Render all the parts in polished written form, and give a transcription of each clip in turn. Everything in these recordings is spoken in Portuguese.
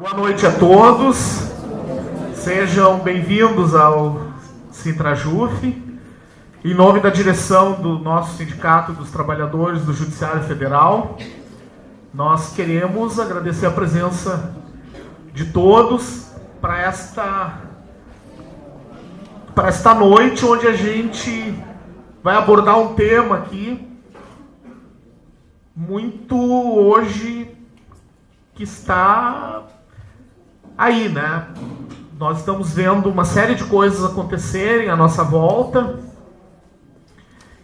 Boa noite a todos, sejam bem-vindos ao Sintrajuf. Em nome da direção do nosso Sindicato dos Trabalhadores do Judiciário Federal, nós queremos agradecer a presença de todos para esta noite, onde a gente vai abordar um tema aqui muito hoje que está aí, né? Nós estamos vendo uma série de coisas acontecerem à nossa volta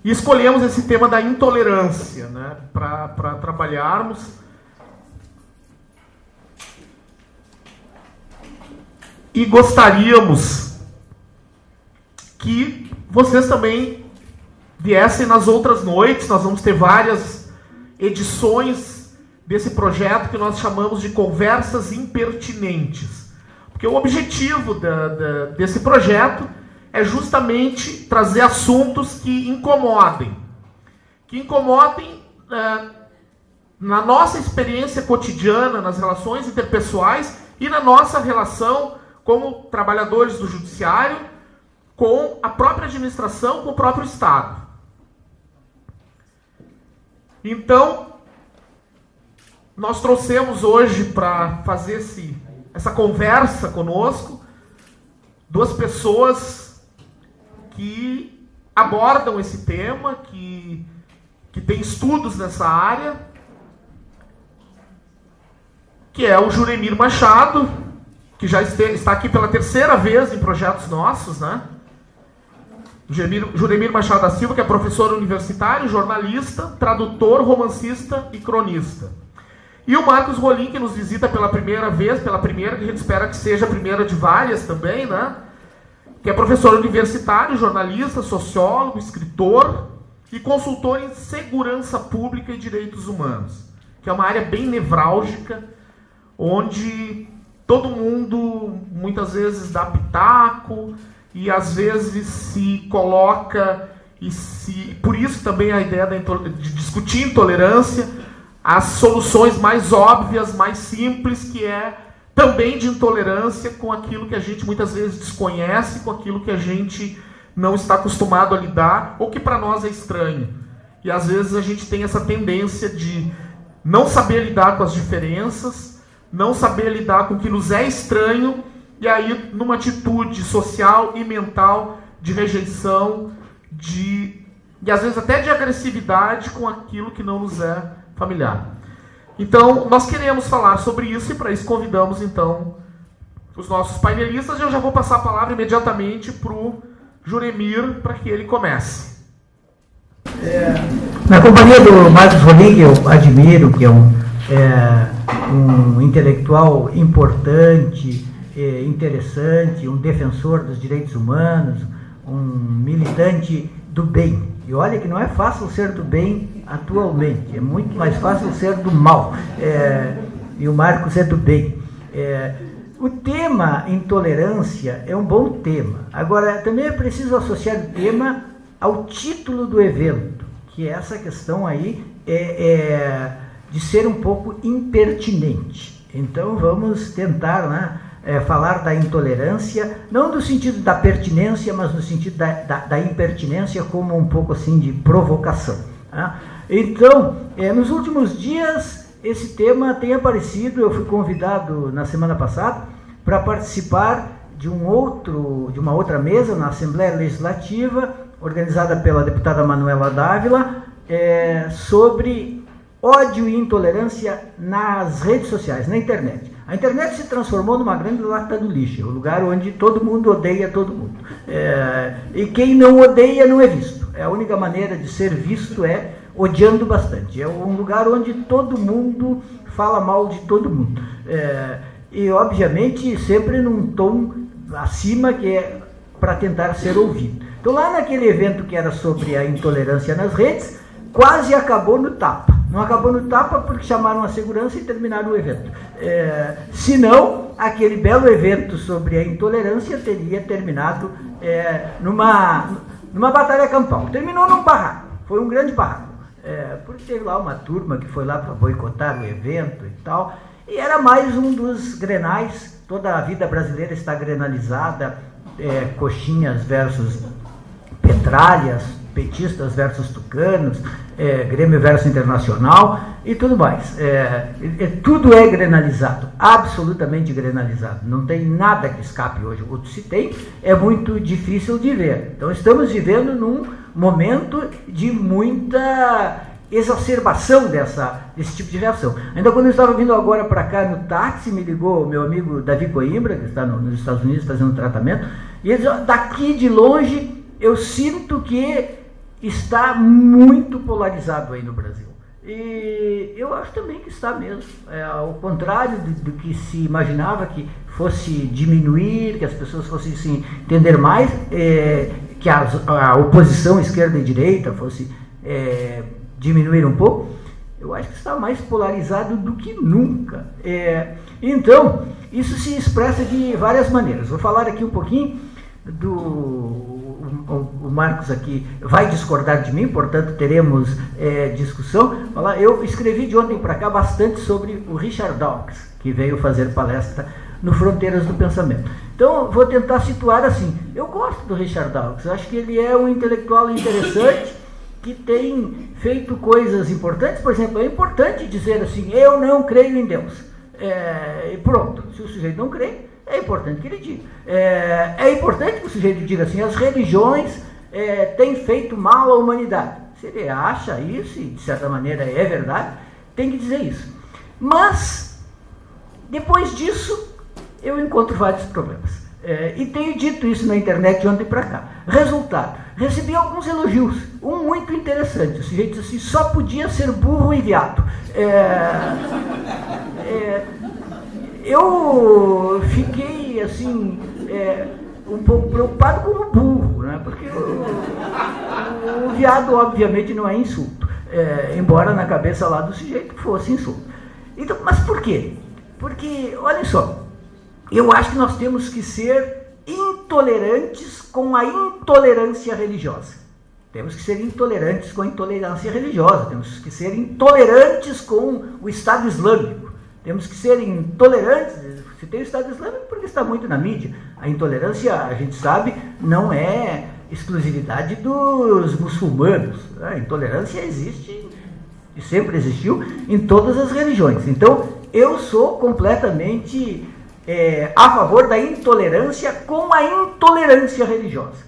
e escolhemos esse tema da intolerância, né, para trabalharmos. E gostaríamos que vocês também viessem nas outras noites. Nós vamos ter várias edições desse projeto que nós chamamos de Conversas Impertinentes. Porque o objetivo desse projeto é justamente trazer assuntos que incomodem. Na nossa experiência cotidiana, nas relações interpessoais e na nossa relação como trabalhadores do judiciário com a própria administração, com o próprio Estado. Então, nós trouxemos hoje para fazer essa conversa conosco duas pessoas que abordam esse tema, que têm estudos nessa área, que é o Juremir Machado, que já está aqui pela terceira vez em projetos nossos, né? Juremir Machado da Silva, que é professor universitário, jornalista, tradutor, romancista e cronista. E o Marcos Rolim, que nos visita pela primeira vez, que a gente espera que seja a primeira de várias também, né? Que é professor universitário, jornalista, sociólogo, escritor e consultor em segurança pública e direitos humanos, que é uma área bem nevrálgica, onde todo mundo muitas vezes dá pitaco e às vezes se coloca, por isso também a ideia de discutir intolerância, as soluções mais óbvias, mais simples, que é também de intolerância com aquilo que a gente muitas vezes desconhece, com aquilo que a gente não está acostumado a lidar, ou que para nós é estranho. E às vezes a gente tem essa tendência de não saber lidar com as diferenças, não saber lidar com o que nos é estranho, e aí numa atitude social e mental de rejeição, e às vezes até de agressividade com aquilo que não nos é familiar. Então, nós queremos falar sobre isso e para isso convidamos então os nossos painelistas. Eu já vou passar a palavra imediatamente para o Juremir para que ele comece. Na companhia do Marcos Rolim, que eu admiro, que é um intelectual importante, interessante, um defensor dos direitos humanos, um militante do bem. E olha que não é fácil ser do bem atualmente, é muito mais fácil ser do mal. E o Marcos é do bem. O tema intolerância é um bom tema. Agora, também é preciso associar o tema ao título do evento, que é essa questão aí de ser um pouco impertinente. Então vamos tentar, né, falar da intolerância, não no sentido da pertinência, mas no sentido da impertinência como um pouco assim de provocação. Tá? Então, nos últimos dias, esse tema tem aparecido. Eu fui convidado na semana passada para participar de uma outra mesa na Assembleia Legislativa, organizada pela deputada Manuela Dávila, sobre ódio e intolerância nas redes sociais, na internet. A internet se transformou numa grande lata do lixo, um lugar onde todo mundo odeia todo mundo. E quem não odeia não é visto. A única maneira de ser visto é odiando bastante. É um lugar onde todo mundo fala mal de todo mundo. E, obviamente, sempre num tom acima, que é para tentar ser ouvido. Então, lá naquele evento que era sobre a intolerância nas redes, quase acabou no tapa. Não acabou no tapa porque chamaram a segurança e terminaram o evento. Senão, aquele belo evento sobre a intolerância teria terminado numa batalha campal. Terminou num barraco. Foi um grande barraco. Porque teve lá uma turma que foi lá para boicotar o evento e tal. E era mais um dos grenais. Toda a vida brasileira está grenalizada, coxinhas versus petralhas, petistas versus tucanos, Grêmio versus Internacional e tudo mais. Tudo é grenalizado, absolutamente grenalizado. Não tem nada que escape hoje. O que se tem é muito difícil de ver. Então estamos vivendo num momento de muita exacerbação desse tipo de reação. Ainda quando eu estava vindo agora para cá no táxi, me ligou o meu amigo Davi Coimbra, que está nos Estados Unidos fazendo tratamento, e ele disse, daqui de longe eu sinto que está muito polarizado aí no Brasil. E eu acho também que está mesmo. Ao contrário do que se imaginava que fosse diminuir, que as pessoas fossem se entender mais, que a oposição esquerda e direita fosse diminuir um pouco, eu acho que está mais polarizado do que nunca. Então, isso se expressa de várias maneiras. Vou falar aqui um pouquinho o Marcos aqui vai discordar de mim, portanto teremos discussão. Eu escrevi de ontem para cá bastante sobre o Richard Dawkins, que veio fazer palestra no Fronteiras do Pensamento. Então vou tentar situar assim. Eu gosto do Richard Dawkins, eu acho que ele é um intelectual interessante, que tem feito coisas importantes. Por exemplo, é importante dizer assim, eu não creio em Deus. E pronto, se o sujeito não crê, é importante que ele diga. É importante que o sujeito diga assim, as religiões têm feito mal à humanidade. Se ele acha isso, e de certa maneira é verdade, tem que dizer isso. Mas, depois disso, eu encontro vários problemas. E tenho dito isso na internet de ontem para cá. Resultado, recebi alguns elogios, um muito interessante. O sujeito disse assim, só podia ser burro e viado. Eu fiquei assim, um pouco preocupado com o burro, né? Porque o viado obviamente não é insulto, embora na cabeça lá do sujeito fosse insulto. Então, mas por quê? Porque, olha só, eu acho que nós temos que ser intolerantes com a intolerância religiosa. Temos que ser intolerantes com a intolerância religiosa, temos que ser intolerantes com o Estado Islâmico, temos que ser intolerantes. Se tem o Estado Islâmico, porque está muito na mídia. A intolerância, a gente sabe, não é exclusividade dos muçulmanos. A intolerância existe e sempre existiu em todas as religiões. Então, eu sou completamente a favor da intolerância com a intolerância religiosa.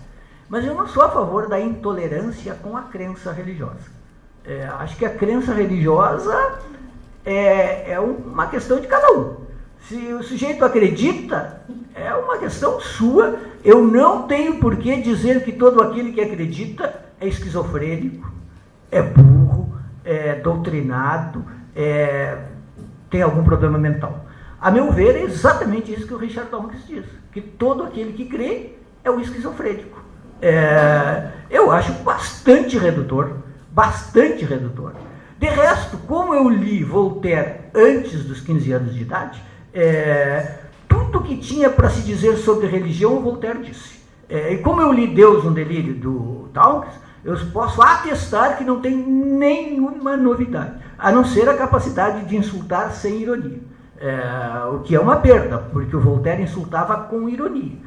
Mas eu não sou a favor da intolerância com a crença religiosa. Acho que a crença religiosa é uma questão de cada um. Se o sujeito acredita, é uma questão sua. Eu não tenho por que dizer que todo aquele que acredita é esquizofrênico, é burro, é doutrinado, tem algum problema mental. A meu ver, é exatamente isso que o Richard Dawkins diz, que todo aquele que crê é um esquizofrênico. Eu acho bastante redutor, bastante redutor. De resto, como eu li Voltaire antes dos 15 anos de idade, tudo que tinha para se dizer sobre religião, o Voltaire disse. E como eu li Deus no Delírio do Dawkins, eu posso atestar que não tem nenhuma novidade, a não ser a capacidade de insultar sem ironia. O que é uma perda, porque o Voltaire insultava com ironia.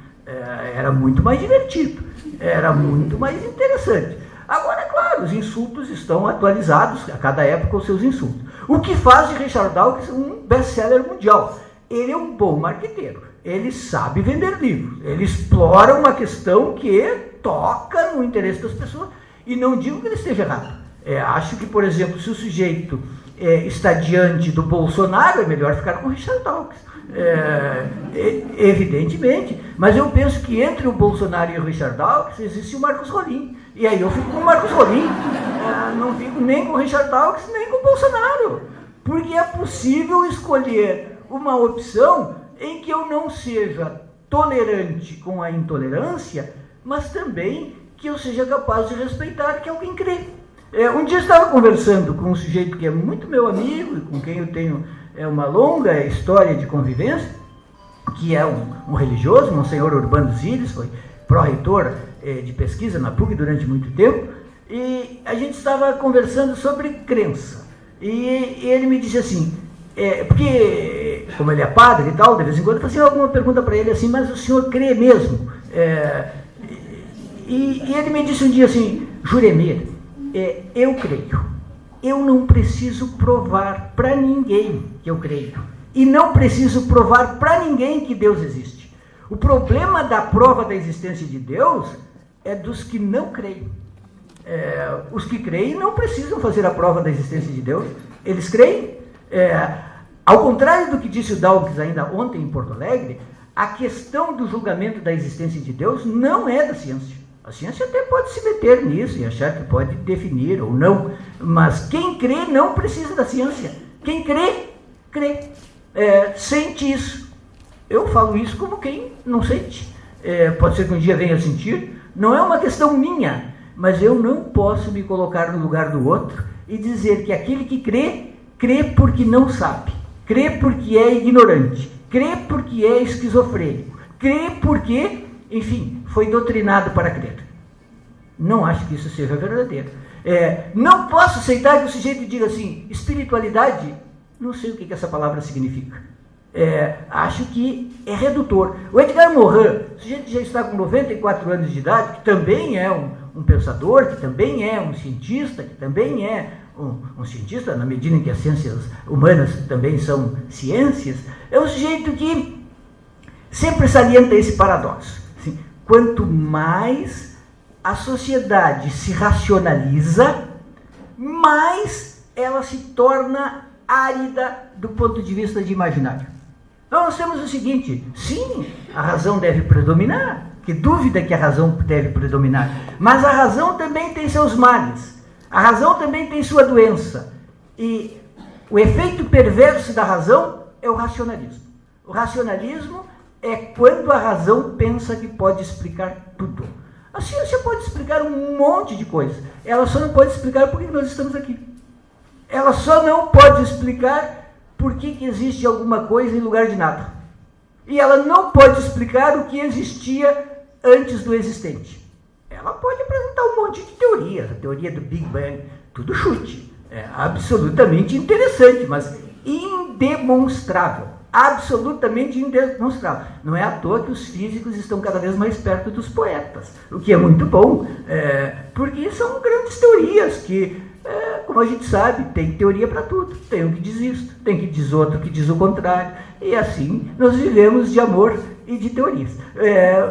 Era muito mais divertido, era muito mais interessante. Agora, é claro, os insultos estão atualizados, a cada época os seus insultos. O que faz de Richard Dawkins um best-seller mundial? Ele é um bom marqueteiro, ele sabe vender livros, ele explora uma questão que toca no interesse das pessoas, e não digo que ele esteja errado. Acho que, por exemplo, se o sujeito está diante do Bolsonaro, é melhor ficar com o Richard Dawkins. Evidentemente, mas eu penso que entre o Bolsonaro e o Richard Dawkins existe o Marcos Rolim, e aí eu fico com o Marcos Rolim, não fico nem com o Richard Dawkins nem com o Bolsonaro, porque é possível escolher uma opção em que eu não seja tolerante com a intolerância, mas também que eu seja capaz de respeitar que alguém crê. Um dia eu estava conversando com um sujeito que é muito meu amigo, com quem eu tenho uma longa história de convivência, que é um religioso, Monsenhor Urbano Zilles, foi pró-reitor de pesquisa na PUC durante muito tempo, e a gente estava conversando sobre crença. E ele me disse assim, porque como ele é padre e tal, de vez em quando eu fazia alguma pergunta para ele assim, mas o senhor crê mesmo? E ele me disse um dia assim, Juremir, eu creio. Eu não preciso provar para ninguém que eu creio. E não preciso provar para ninguém que Deus existe. O problema da prova da existência de Deus é dos que não creem. Os que creem não precisam fazer a prova da existência de Deus. Eles creem. Ao contrário do que disse o Dawkins ainda ontem em Porto Alegre, a questão do julgamento da existência de Deus não é da ciência. A ciência até pode se meter nisso e achar que pode definir ou não, mas quem crê não precisa da ciência. Quem crê, crê. Sente isso. Eu falo isso como quem não sente. Pode ser que um dia venha a sentir. Não é uma questão minha, mas eu não posso me colocar no lugar do outro e dizer que aquele que crê, crê porque não sabe. Crê porque é ignorante. Crê porque é esquizofrênico. Crê porque, enfim, foi doutrinado para crer. Não acho que isso seja verdadeiro. Não posso aceitar que o sujeito diga assim, espiritualidade, não sei o que essa palavra significa. Acho que é redutor. O Edgar Morin, o sujeito já está com 94 anos de idade, que também é um pensador, que também é um cientista, que também é um cientista, na medida em que as ciências humanas também são ciências, é um sujeito que sempre salienta esse paradoxo. Assim, quanto mais a sociedade se racionaliza, mais ela se torna árida do ponto de vista de imaginário. Então nós temos o seguinte, sim, a razão deve predominar, que dúvida que a razão deve predominar, mas a razão também tem seus males, a razão também tem sua doença, e o efeito perverso da razão é o racionalismo. O racionalismo é quando a razão pensa que pode explicar tudo. A ciência pode explicar um monte de coisas, ela só não pode explicar por que nós estamos aqui. Ela só não pode explicar por que existe alguma coisa em lugar de nada. E ela não pode explicar o que existia antes do existente. Ela pode apresentar um monte de teorias, a teoria do Big Bang, tudo chute. É absolutamente interessante, mas indemonstrável. Absolutamente indemonstrável. Não é à toa que os físicos estão cada vez mais perto dos poetas, o que é muito bom, porque são grandes teorias que, como a gente sabe, tem teoria para tudo. Tem um que diz isso, tem que diz outro que diz o contrário, e assim nós vivemos de amor e de teorias.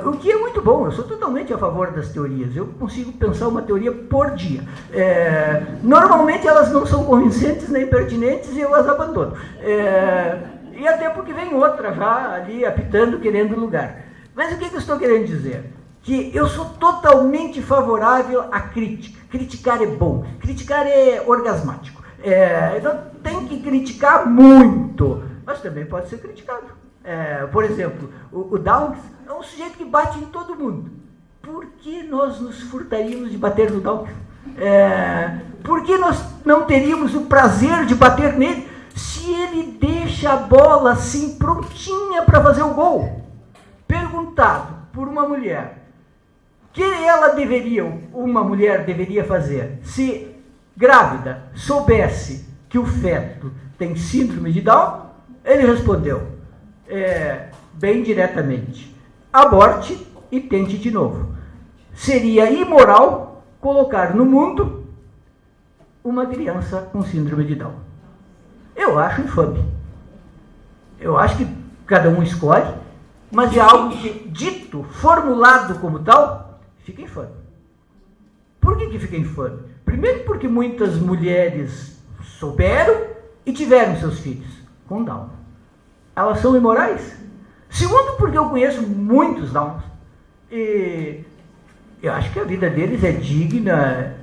O que é muito bom, eu sou totalmente a favor das teorias, eu consigo pensar uma teoria por dia. Normalmente elas não são convincentes nem pertinentes e eu as abandono. E até porque vem outra já ali apitando, querendo lugar. Mas o que eu estou querendo dizer? Que eu sou totalmente favorável à crítica. Criticar é bom, criticar é orgasmático. Então tem que criticar muito, mas também pode ser criticado. Por exemplo, o Dawkins é um sujeito que bate em todo mundo. Por que nós nos furtaríamos de bater no Dawkins? Por que nós não teríamos o prazer de bater nele se ele deixa a bola assim prontinha para fazer o gol? Perguntado por uma mulher que uma mulher deveria fazer se grávida soubesse que o feto tem síndrome de Down, ele respondeu bem diretamente: aborte e tente de novo. Seria imoral colocar no mundo uma criança com síndrome de Down. Eu acho infame. Eu acho que cada um escolhe, mas é algo que, dito, formulado como tal, fica infame. Por que fica infame? Primeiro porque muitas mulheres souberam e tiveram seus filhos com Down. Elas são imorais. Segundo porque eu conheço muitos Downs. E eu acho que a vida deles é digna,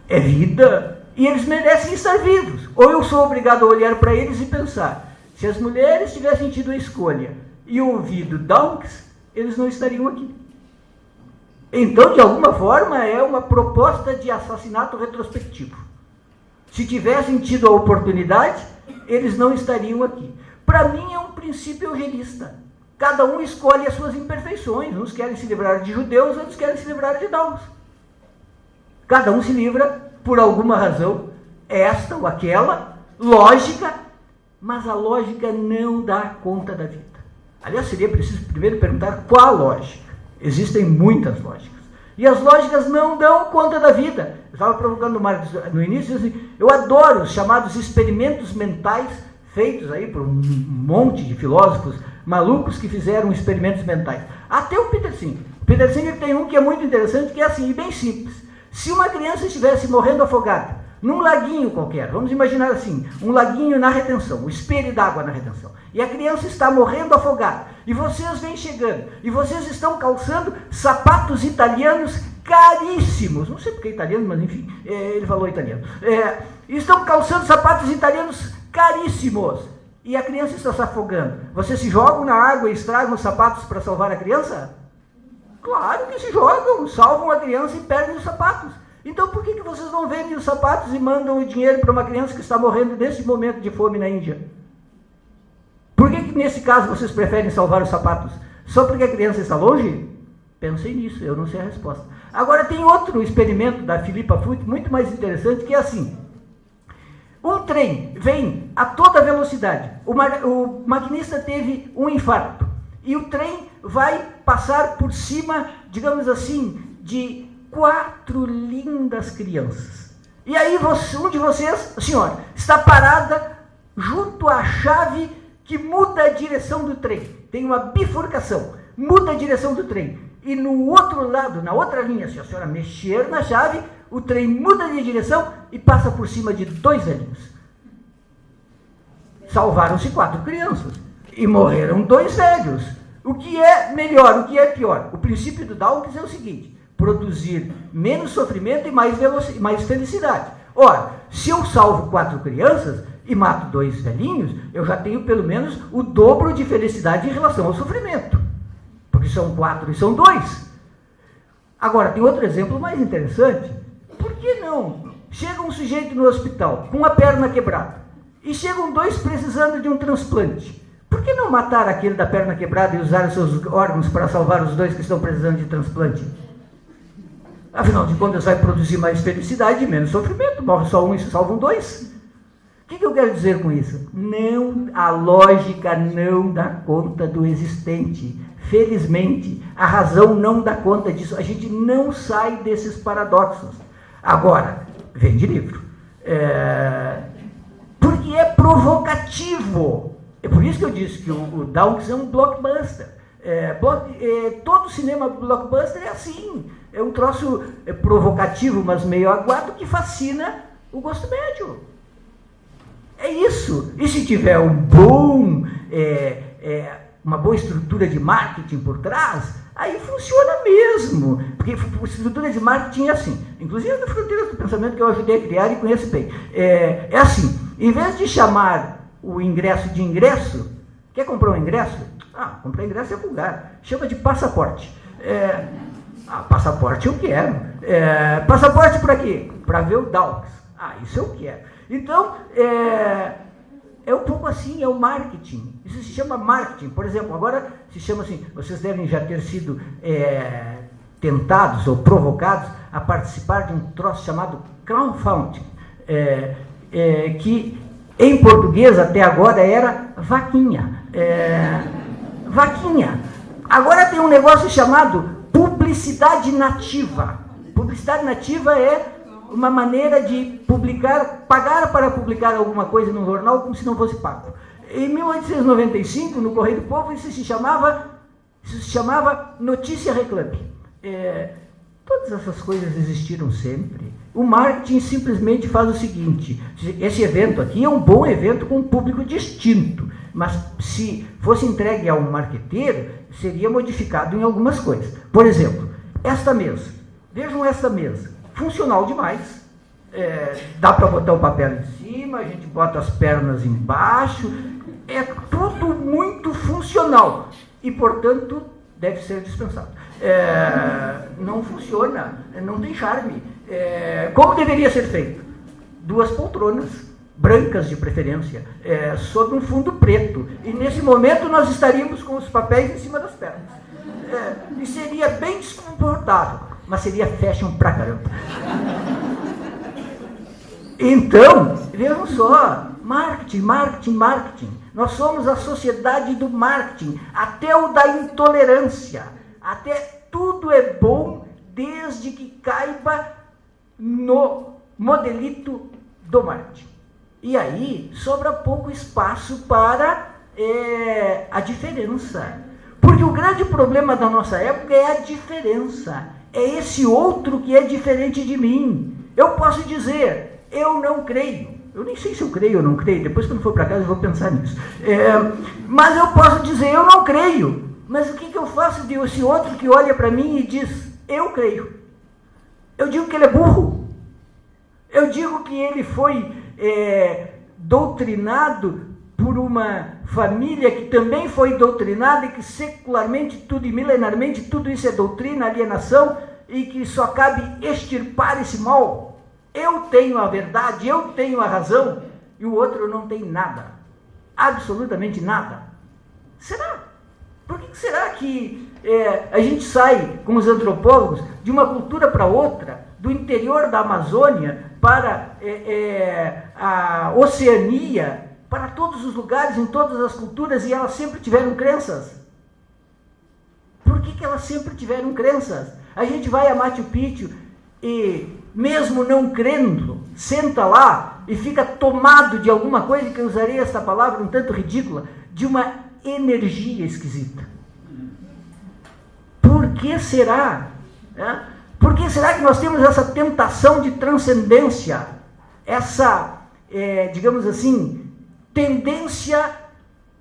é vida, e eles merecem estar vivos. Ou eu sou obrigado a olhar para eles e pensar, se as mulheres tivessem tido a escolha e ouvido Dawkins, eles não estariam aqui. Então, de alguma forma, é uma proposta de assassinato retrospectivo. Se tivessem tido a oportunidade, eles não estariam aqui. Para mim, é um princípio eugenista. Cada um escolhe as suas imperfeições. Uns querem se livrar de judeus, outros querem se livrar de Dawkins. Cada um se livra por alguma razão, esta ou aquela, lógica, mas a lógica não dá conta da vida. Aliás, seria preciso primeiro perguntar qual a lógica. Existem muitas lógicas. E as lógicas não dão conta da vida. Eu estava provocando o Marcos no início, assim, eu adoro os chamados experimentos mentais feitos aí por um monte de filósofos malucos que fizeram experimentos mentais. Até o Peter Singer. O Peter Singer tem um que é muito interessante, que é assim, bem simples. Se uma criança estivesse morrendo afogada, num laguinho qualquer, vamos imaginar assim, um laguinho na retenção, um espelho d'água na retenção, e a criança está morrendo afogada, e vocês vêm chegando, e vocês estão calçando sapatos italianos caríssimos, não sei porque é italiano, mas enfim, ele falou italiano, estão calçando sapatos italianos caríssimos, e a criança está se afogando. Vocês se jogam na água e estragam os sapatos para salvar a criança? Claro que se jogam, salvam a criança e perdem os sapatos. Então por que vocês não vendem os sapatos e mandam o dinheiro para uma criança que está morrendo nesse momento de fome na Índia? Por que nesse caso vocês preferem salvar os sapatos? Só porque a criança está longe? Pensei nisso, eu não sei a resposta. Agora tem outro experimento da Philippa Foot, muito mais interessante, que é assim. Um trem vem a toda velocidade, o maquinista teve um infarto, e o trem vai passar por cima, digamos assim, de 4 lindas crianças. E aí um de vocês, senhora, está parada junto à chave que muda a direção do trem. Tem uma bifurcação, muda a direção do trem. E no outro lado, na outra linha, se a senhora mexer na chave, o trem muda de direção e passa por cima de 2 velhinhos. Salvaram-se 4 crianças e morreram 2 velhos. O que é melhor, o que é pior? O princípio do Dawkins é o seguinte: produzir menos sofrimento e mais felicidade. Ora, se eu salvo 4 crianças e mato 2 velhinhos, eu já tenho pelo menos o dobro de felicidade em relação ao sofrimento. Porque são 4 e são 2. Agora, tem outro exemplo mais interessante. Por que não? Chega um sujeito no hospital com a perna quebrada e chegam 2 precisando de um transplante. Por que não matar aquele da perna quebrada e usar os seus órgãos para salvar os 2 que estão precisando de transplante? Afinal de contas, vai produzir mais felicidade e menos sofrimento. Morre só um e se salvam 2. O que eu quero dizer com isso? Não, a lógica não dá conta do existente. Felizmente, a razão não dá conta disso. A gente não sai desses paradoxos. Agora, vende livro. Porque é provocativo. É por isso que eu disse que o Dawkins é um blockbuster. Todo cinema blockbuster é assim. É um troço provocativo, mas meio aguado, que fascina o gosto médio. É isso. E se tiver uma boa estrutura de marketing por trás, aí funciona mesmo. Porque a estrutura de marketing é assim. Inclusive no Fronteiras do Pensamento, que eu ajudei a criar e conheço bem. É assim, em vez de chamar o ingresso de ingresso, quer comprar um ingresso? Comprar ingresso é vulgar. Chama de passaporte. Passaporte eu quero. Passaporte para quê? Para ver o Dawkins. Isso eu quero. Então, é um pouco assim, é o marketing. Isso se chama marketing. Por exemplo, agora se chama assim, vocês devem já ter sido tentados ou provocados a participar de um troço chamado crowdfunding, que em português até agora era vaquinha. Vaquinha. Agora tem um negócio chamado publicidade nativa. Publicidade nativa é uma maneira de pagar para publicar alguma coisa no jornal como se não fosse pago. Em 1895, no Correio do Povo, isso se chamava Notícia Reclame. Todas essas coisas existiram sempre. O marketing simplesmente faz o seguinte: esse evento aqui é um bom evento com um público distinto, mas se fosse entregue a um marqueteiro, seria modificado em algumas coisas. Por exemplo, esta mesa. Vejam esta mesa. Funcional demais. Dá para botar o papel em cima, a gente bota as pernas embaixo. É tudo muito funcional. E, portanto, deve ser dispensado. Não funciona, não tem charme. Como deveria ser feito? 2 poltronas, brancas de preferência, sob um fundo preto. E nesse momento nós estaríamos com os papéis em cima das pernas. E seria bem desconfortável, mas seria fashion pra caramba. Então, vejam só, marketing, marketing, marketing. Nós somos a sociedade do marketing, até o da intolerância. Até tudo é bom desde que caiba no modelito do marketing. E aí sobra pouco espaço para a diferença. Porque o grande problema da nossa época é a diferença. É esse outro que é diferente de mim. Eu posso dizer, eu não creio. Eu nem sei se eu creio ou não creio. Depois, quando for para casa, eu vou pensar nisso. Mas eu posso dizer, eu não creio. Mas o que eu faço desse outro que olha para mim e diz, eu creio? Eu digo que ele é burro. Eu digo que ele foi doutrinado por uma família que também foi doutrinada e que secularmente tudo e milenarmente tudo isso é doutrina, alienação, e que só cabe extirpar esse mal. Eu tenho a verdade, eu tenho a razão, e o outro não tem nada. Absolutamente nada. Será? Por que será que a gente sai, com os antropólogos, de uma cultura para outra, do interior da Amazônia para a Oceania, para todos os lugares, em todas as culturas, e elas sempre tiveram crenças? Por que elas sempre tiveram crenças? A gente vai a Machu Picchu e, mesmo não crendo, senta lá e fica tomado de alguma coisa, que eu usarei essa palavra um tanto ridícula, de uma energia esquisita. Por que será? Por que será que nós temos essa tentação de transcendência? Essa, digamos assim, tendência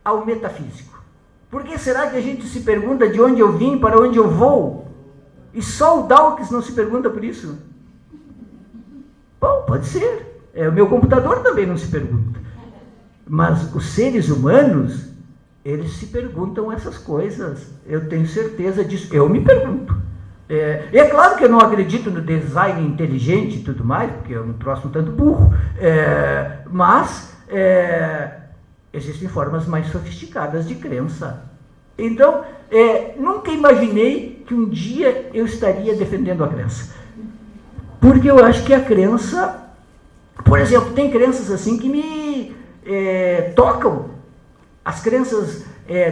ao metafísico. Por que será que a gente se pergunta de onde eu vim, para onde eu vou? E só o Dawkins não se pergunta por isso? Bom, pode ser. O meu computador também não se pergunta. Mas os seres humanos, eles se perguntam essas coisas. Eu tenho certeza disso. Eu me pergunto. E é claro que eu não acredito no design inteligente e tudo mais, porque é um troço um tanto burro. Mas existem formas mais sofisticadas de crença. Então, nunca imaginei que um dia eu estaria defendendo a crença. Porque eu acho que a crença, por exemplo, tem crenças assim que me tocam. As crenças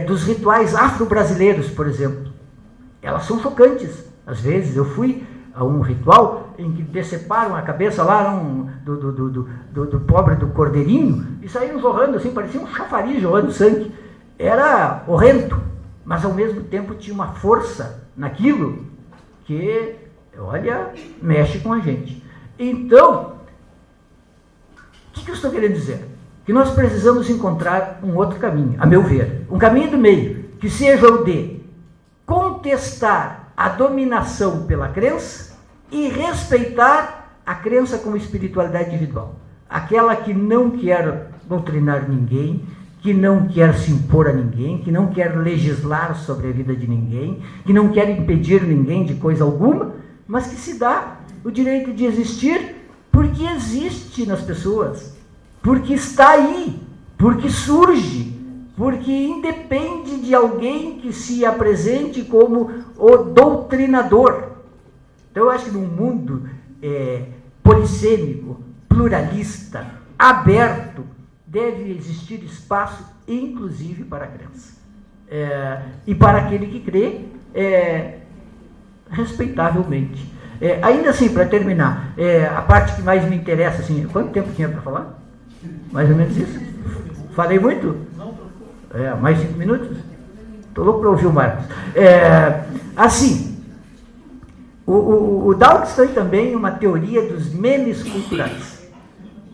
dos rituais afro-brasileiros, por exemplo, elas são chocantes. Às vezes eu fui a um ritual em que deceparam a cabeça lá do pobre do cordeirinho e saíram jorrando assim, parecia um chafariz jorrando sangue. Era horrendo, mas ao mesmo tempo tinha uma força naquilo que, olha, mexe com a gente. Então, o que eu estou querendo dizer? Que nós precisamos encontrar um outro caminho, a meu ver, um caminho do meio, que seja o de contestar a dominação pela crença e respeitar a crença como espiritualidade individual. Aquela que não quer doutrinar ninguém, que não quer se impor a ninguém, que não quer legislar sobre a vida de ninguém, que não quer impedir ninguém de coisa alguma, mas que se dá o direito de existir porque existe nas pessoas, porque está aí, porque surge, porque independe de alguém que se apresente como o doutrinador. Então eu acho que num mundo polissêmico, pluralista, aberto, deve existir espaço, inclusive para a crença. E para aquele que crê, respeitavelmente. Ainda assim, para terminar, a parte que mais me interessa, assim, quanto tempo tinha para falar? Mais ou menos isso? Falei muito? Mais 5 minutos? Estou louco para ouvir o Marcos. Assim, o Dawkins tem também uma teoria dos memes culturais.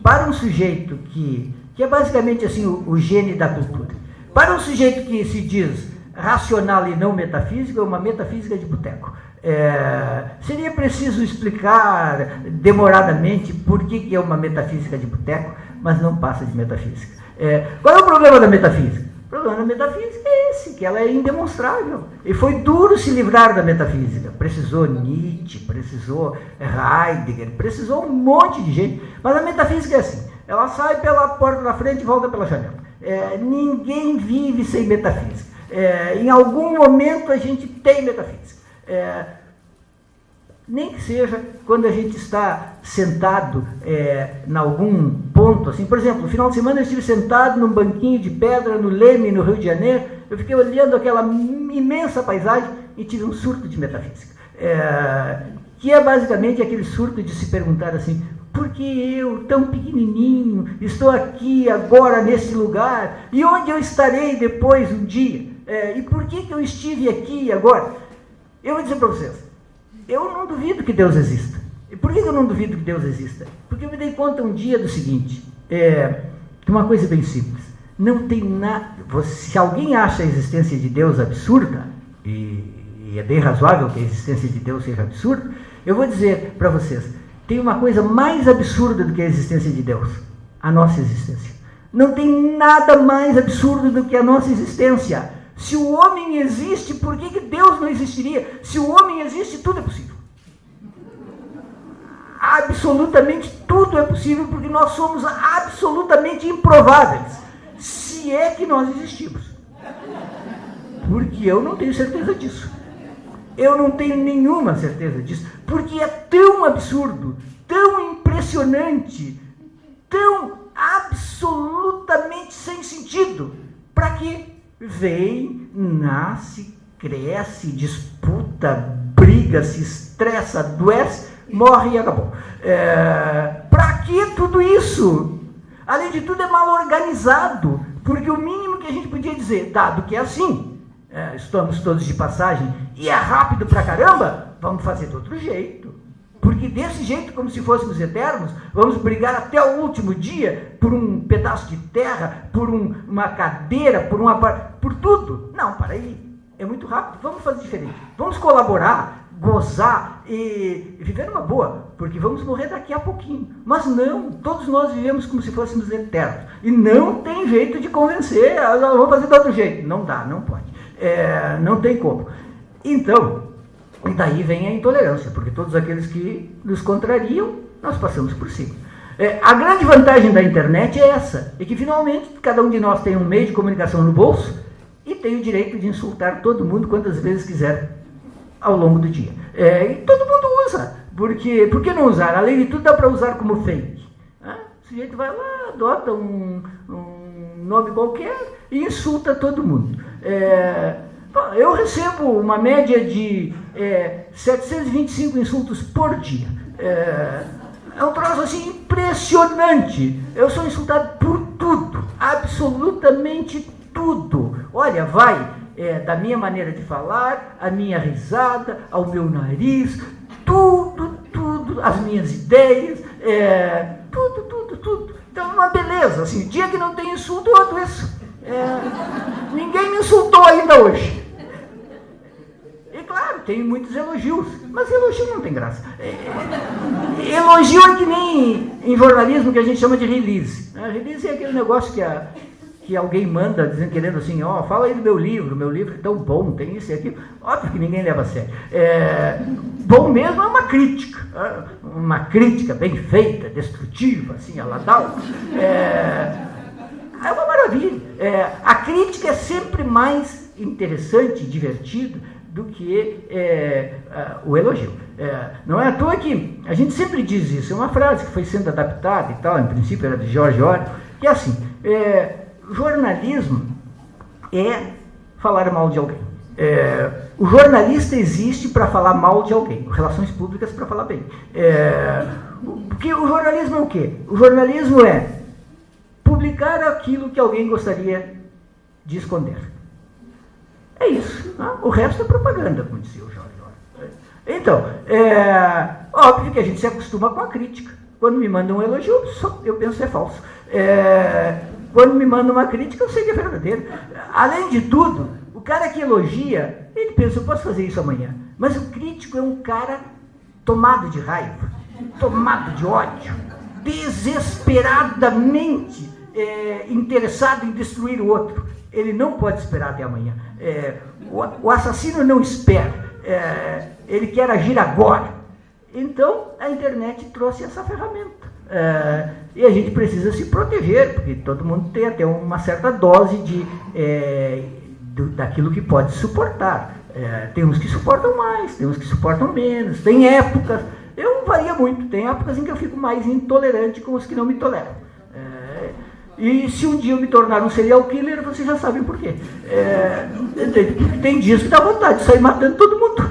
Para um sujeito que é basicamente assim o gene da cultura. Para um sujeito que se diz racional e não metafísico, é uma metafísica de boteco. Seria preciso explicar demoradamente por que é uma metafísica de boteco, mas não passa de metafísica. Qual é o problema da metafísica? O problema da metafísica é esse, que ela é indemonstrável. E foi duro se livrar da metafísica. Precisou Nietzsche, precisou Heidegger, precisou um monte de gente. Mas a metafísica é assim, ela sai pela porta da frente e volta pela janela. Ninguém vive sem metafísica. Em algum momento a gente tem metafísica. Nem que seja quando a gente está sentado em algum ponto, assim, por exemplo, no final de semana eu estive sentado num banquinho de pedra no Leme, no Rio de Janeiro, eu fiquei olhando aquela imensa paisagem e tive um surto de metafísica, que é basicamente aquele surto de se perguntar assim, por que eu, tão pequenininho, estou aqui agora nesse lugar, e onde eu estarei depois um dia? E por que eu estive aqui agora? Eu vou dizer para vocês, eu não duvido que Deus exista. E por que eu não duvido que Deus exista? Porque eu me dei conta um dia do seguinte, de uma coisa bem simples. Não tem nada... Se alguém acha a existência de Deus absurda, e é bem razoável que a existência de Deus seja absurda, eu vou dizer para vocês, tem uma coisa mais absurda do que a existência de Deus, a nossa existência. Não tem nada mais absurdo do que a nossa existência. Se o homem existe, por que Deus não existiria? Se o homem existe, tudo é possível. Absolutamente tudo é possível, porque nós somos absolutamente improváveis, se é que nós existimos. Porque eu não tenho certeza disso. Eu não tenho nenhuma certeza disso, porque é tão absurdo, tão impressionante, tão absolutamente sem sentido. Para quê? Vem, nasce, cresce, disputa, briga, se estressa, adoece, morre e acabou. Para que tudo isso? Além de tudo, é mal organizado, porque o mínimo que a gente podia dizer, dado que é assim, estamos todos de passagem e é rápido pra caramba, vamos fazer de outro jeito. Porque desse jeito, como se fôssemos eternos, vamos brigar até o último dia por um pedaço de terra, por uma cadeira, por tudo. Não, para aí, é muito rápido, vamos fazer diferente. Vamos colaborar, gozar e viver numa boa, porque vamos morrer daqui a pouquinho. Mas não, todos nós vivemos como se fôssemos eternos. E não tem jeito de convencer, vamos fazer de outro jeito. Não dá, não pode. Não tem como. Então, daí vem a intolerância, porque todos aqueles que nos contrariam, nós passamos por cima. A grande vantagem da internet é essa, é que finalmente cada um de nós tem um meio de comunicação no bolso e tem o direito de insultar todo mundo quantas vezes quiser ao longo do dia. E todo mundo usa, porque por que não usar? Além de tudo, dá para usar como fake. O sujeito vai lá, adota um nome qualquer e insulta todo mundo. Eu recebo uma média de 725 insultos por dia. É um troço assim impressionante. Eu sou insultado por tudo, absolutamente tudo. Olha, vai da minha maneira de falar, a minha risada, ao meu nariz, tudo, as minhas ideias, tudo. Então é uma beleza, assim, dia que não tem insulto, eu adoeço. Ninguém me insultou ainda hoje. E claro, tem muitos elogios, mas elogio não tem graça. Elogio é que nem em jornalismo que a gente chama de release. Release é aquele negócio que alguém manda, dizendo, querendo assim, fala aí do meu livro é tão bom, tem isso e aquilo. Óbvio que ninguém leva a sério. Bom mesmo é uma crítica bem feita, destrutiva, assim, a Ladal. É uma maravilha. A crítica é sempre mais interessante, divertida, do que o elogio. Não é à toa que a gente sempre diz isso, é uma frase que foi sendo adaptada e tal, em princípio era de George Orwell, que é assim, jornalismo é falar mal de alguém. O jornalista existe para falar mal de alguém, relações públicas para falar bem. Porque o jornalismo é o quê? O jornalismo é publicar aquilo que alguém gostaria de esconder. É isso. O resto é propaganda, como dizia o Jorge Orwell. Então, óbvio que a gente se acostuma com a crítica. Quando me mandam um elogio, eu penso que é falso. Quando me mandam uma crítica, eu sei que é verdadeiro. Além de tudo, o cara que elogia, ele pensa, eu posso fazer isso amanhã. Mas o crítico é um cara tomado de raiva, tomado de ódio, desesperadamente interessado em destruir o outro. Ele não pode esperar até amanhã. O assassino não espera. Ele quer agir agora. Então, a internet trouxe essa ferramenta. E a gente precisa se proteger, porque todo mundo tem até uma certa dose daquilo que pode suportar. Tem uns que suportam mais, tem uns que suportam menos. Tem épocas. Eu varia muito, tem épocas em que eu fico mais intolerante com os que não me toleram. E se um dia eu me tornar um serial killer, vocês já sabem por quê. Tem dias que dá vontade de sair matando todo mundo.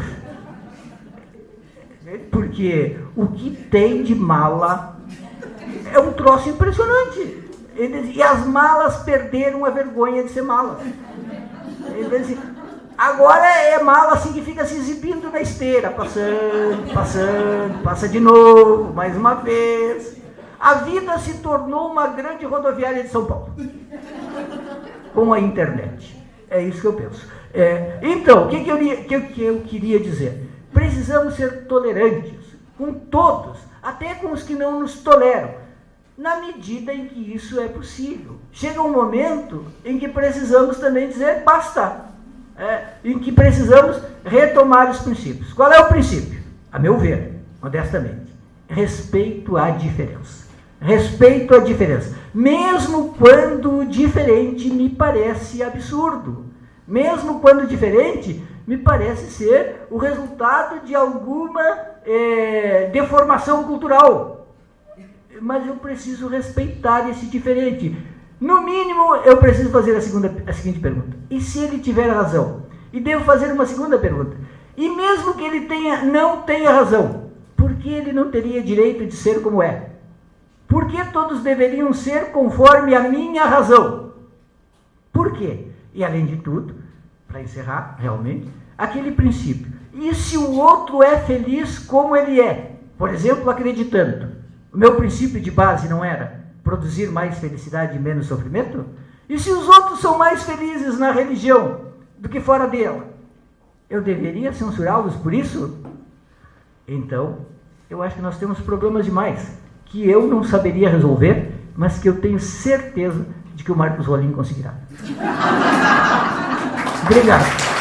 Porque o que tem de mala é um troço impressionante. E as malas perderam a vergonha de ser malas. Agora é mala assim que fica se exibindo na esteira, passando, passa de novo, mais uma vez. A vida se tornou uma grande rodoviária de São Paulo, com a internet. É isso que eu penso. Então, o que eu queria dizer? Precisamos ser tolerantes com todos, até com os que não nos toleram, na medida em que isso é possível. Chega um momento em que precisamos também dizer basta, em que precisamos retomar os princípios. Qual é o princípio? A meu ver, modestamente, respeito à diferença. Respeito à diferença, mesmo quando o diferente me parece absurdo, mesmo quando o diferente me parece ser o resultado de alguma deformação cultural. Mas eu preciso respeitar esse diferente. No mínimo, eu preciso fazer a seguinte pergunta: e se ele tiver razão? E devo fazer uma segunda pergunta: e mesmo que ele não tenha razão, por que ele não teria direito de ser como é? Por que todos deveriam ser conforme a minha razão? Por quê? E além de tudo, para encerrar, realmente, aquele princípio: e se o outro é feliz como ele é? Por exemplo, acreditando. O meu princípio de base não era produzir mais felicidade e menos sofrimento? E se os outros são mais felizes na religião do que fora dela? Eu deveria censurá-los por isso? Então, eu acho que nós temos problemas demais, que eu não saberia resolver, mas que eu tenho certeza de que o Marcos Rolim conseguirá. Obrigado.